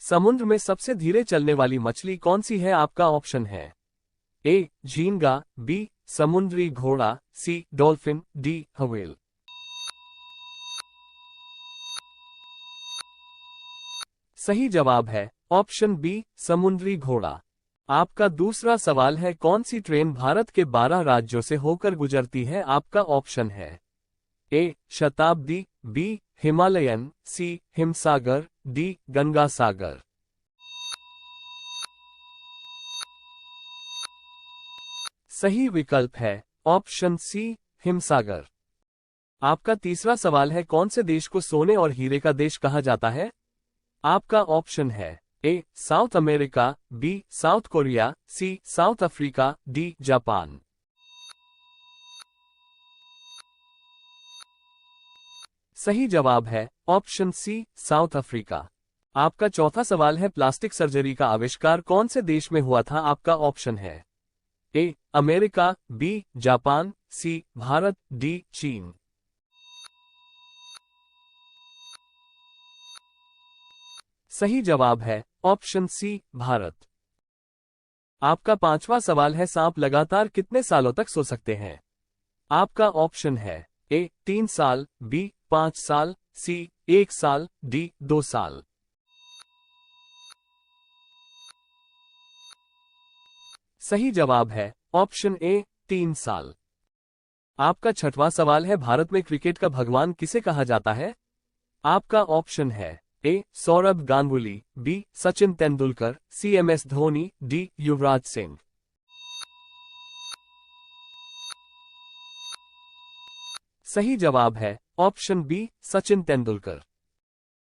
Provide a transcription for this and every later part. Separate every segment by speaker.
Speaker 1: समुद्र में सबसे धीरे चलने वाली मछली कौन सी है? आपका ऑप्शन है ए झींगा, बी समुद्री घोड़ा, सी डॉल्फिन, डी व्हेल। सही जवाब है ऑप्शन बी समुद्री घोड़ा। आपका दूसरा सवाल है, कौन सी ट्रेन भारत के 12 राज्यों से होकर गुजरती है? आपका ऑप्शन है ए शताब्दी, बी हिमालयन, सी हिमसागर, डी गंगा सागर। सही विकल्प है ऑप्शन सी हिमसागर। आपका तीसरा सवाल है, कौन से देश को सोने और हीरे का देश कहा जाता है? आपका ऑप्शन है A South America, B South Korea, C South Africa, D Japan. सही जवाब है ऑप्शन सी साउथ अफ्रीका। आपका चौथा सवाल है, प्लास्टिक सर्जरी का आविष्कार कौन से देश में हुआ था? आपका ऑप्शन है A America, B Japan, C Bharat, D चीन। सही जवाब है ऑप्शन सी भारत। आपका पांचवा सवाल है, सांप लगातार कितने सालों तक सो सकते हैं? आपका ऑप्शन है ए 3 साल, बी 5 साल, सी 1 साल, डी 2 साल। सही जवाब है ऑप्शन ए 3 साल। आपका छठवां सवाल है, भारत में क्रिकेट का भगवान किसे कहा जाता है? आपका ऑप्शन है ए सौरभ गांगुली, बी सचिन तेंदुलकर, सी MS धोनी, डी युवराज सिंह। सही जवाब है ऑप्शन बी सचिन तेंदुलकर।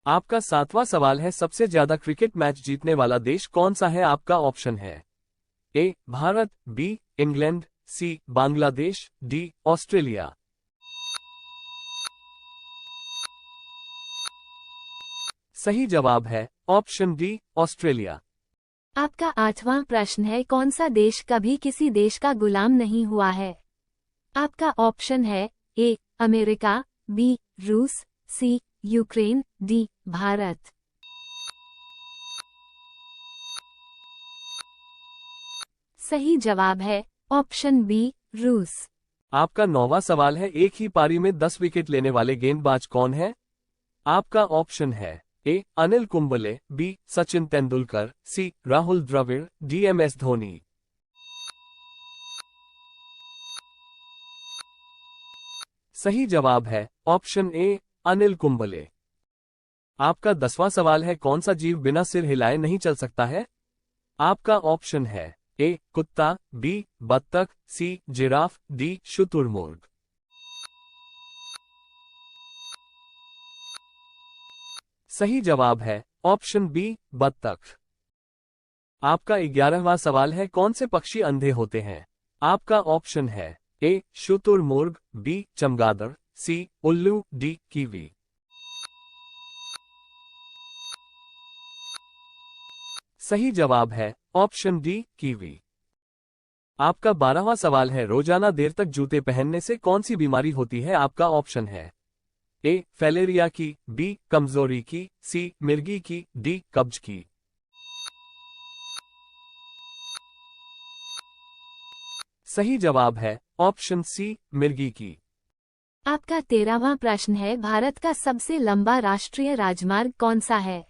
Speaker 1: आपका सातवां सवाल है, सबसे ज्यादा क्रिकेट मैच जीतने वाला देश कौन सा है? आपका ऑप्शन है ए भारत, बी इंग्लैंड, सी बांग्लादेश, डी ऑस्ट्रेलिया। सही जवाब है ऑप्शन डी ऑस्ट्रेलिया।
Speaker 2: आपका आठवां प्रश्न है, कौन सा देश कभी किसी देश का गुलाम नहीं हुआ है? आपका ऑप्शन है ए अमेरिका, बी रूस, सी यूक्रेन, डी भारत। सही जवाब है ऑप्शन बी रूस।
Speaker 1: आपका नौवां सवाल है, एक ही पारी में 10 विकेट लेने वाले गेंदबाज कौन है? आपका ऑप्शन है ए अनिल कुंबले, बी सचिन तेंदुलकर, सी राहुल द्रविड़, डी MS धोनी। सही जवाब है ऑप्शन ए अनिल कुंबले। आपका 10वां सवाल है, कौन सा जीव बिना सिर हिलाए नहीं चल सकता है? आपका ऑप्शन है ए कुत्ता, बी बत्तख, सी जिराफ, डी शुतुरमुर्ग। सही जवाब है ऑप्शन बी बत्तख। आपका 11वां सवाल है, कौन से पक्षी अंधे होते हैं? आपका ऑप्शन है ए शुतुरमुर्ग, बी चमगादड़, सी उल्लू, डी कीवी। सही जवाब है ऑप्शन डी कीवी। आपका 12वां सवाल है, रोजाना देर तक जूते पहनने से कौन सी बीमारी होती है? आपका ऑप्शन है ए फैलेरिया की, बी कमजोरी की, सी मिर्गी की, डी कब्ज की। सही जवाब है ऑप्शन सी मिर्गी की।
Speaker 2: आपका 13वां प्रश्न है, भारत का सबसे लंबा राष्ट्रीय राजमार्ग कौन सा है?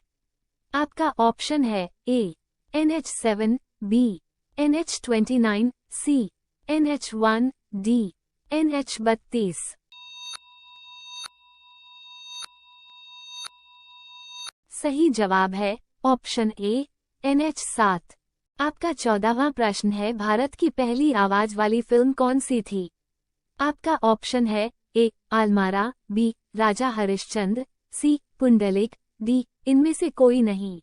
Speaker 2: आपका ऑप्शन है ए NH7, बी NH29, सी NH1, डी NH32। सही जवाब है ऑप्शन ए NH7। आपका 14वां प्रश्न है, भारत की पहली आवाज वाली फिल्म कौन सी थी? आपका ऑप्शन है ए आलमारा, बी राजा हरिश्चंद्र, सी पुंडलिक, डी इनमें से कोई नहीं।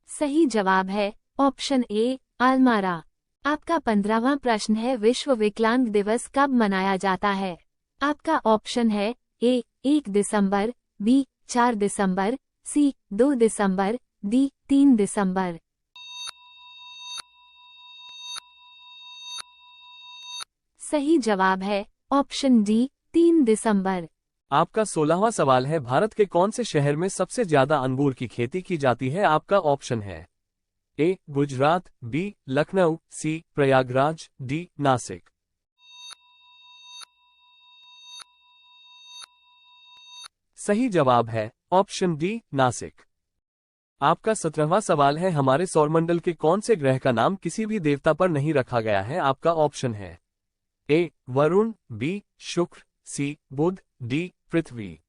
Speaker 2: सही जवाब है ऑप्शन ए आलमारा। आपका 15वां प्रश्न है, विश्व विकलांग दिवस कब मनाया जाता है? आपका ऑप्शन है ए 1 दिसंबर, बी 4 दिसंबर, सी 2 दिसंबर, डी 3 दिसंबर। सही जवाब है ऑप्शन डी 3 दिसंबर।
Speaker 1: आपका 16वां सवाल है, भारत के कौन से शहर में सबसे ज्यादा अंगूर की खेती की जाती है? आपका ऑप्शन है ए गुजरात, बी लखनऊ, सी प्रयागराज, डी नासिक। सही जवाब है ऑप्शन डी नासिक। आपका 17वां सवाल है, हमारे सौरमंडल के कौन से ग्रह का नाम किसी भी देवता पर नहीं रखा गया है? आपका ऑप्शन है ए वरुण, बी शुक्र, सी बुध, डी पृथ्वी।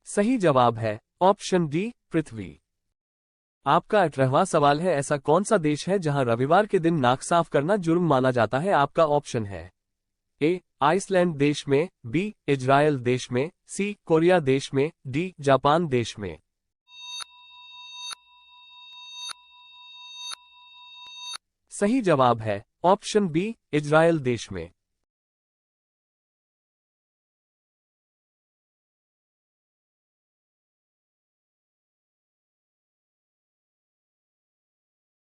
Speaker 1: सही जवाब है ऑप्शन डी पृथ्वी। आपका 18वां सवाल है, ऐसा कौन सा देश है जहां रविवार के दिन नाक साफ करना जुर्म माना जाता है? आपका ऑप्शन है ए आइसलैंड देश में, बी इजराइल देश में, सी कोरिया देश में, डी जापान देश में। सही जवाब है ऑप्शन बी इजराइल देश में।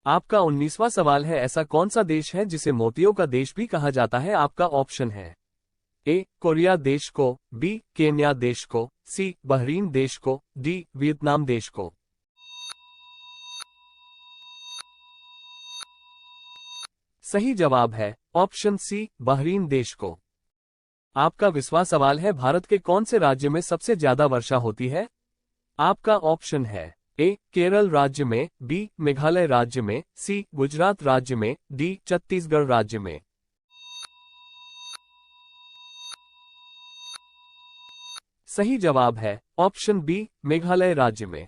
Speaker 1: आपका 19वां सवाल है, ऐसा कौन सा देश है जिसे मोतियों का देश भी कहा जाता है? आपका ऑप्शन है ए कोरिया देश को, बी केन्या देश को, सी बहरीन देश को, डी वियतनाम देश को। सही जवाब है ऑप्शन सी बहरीन देश को। आपका 20वां सवाल है, भारत के कौन से राज्य में सबसे ज्यादा वर्षा होती है? आपका ऑप्शन है ए केरल राज्य में, बी मेघालय राज्य में, सी गुजरात राज्य में, डी छत्तीसगढ़ राज्य में। सही जवाब है ऑप्शन बी मेघालय राज्य में।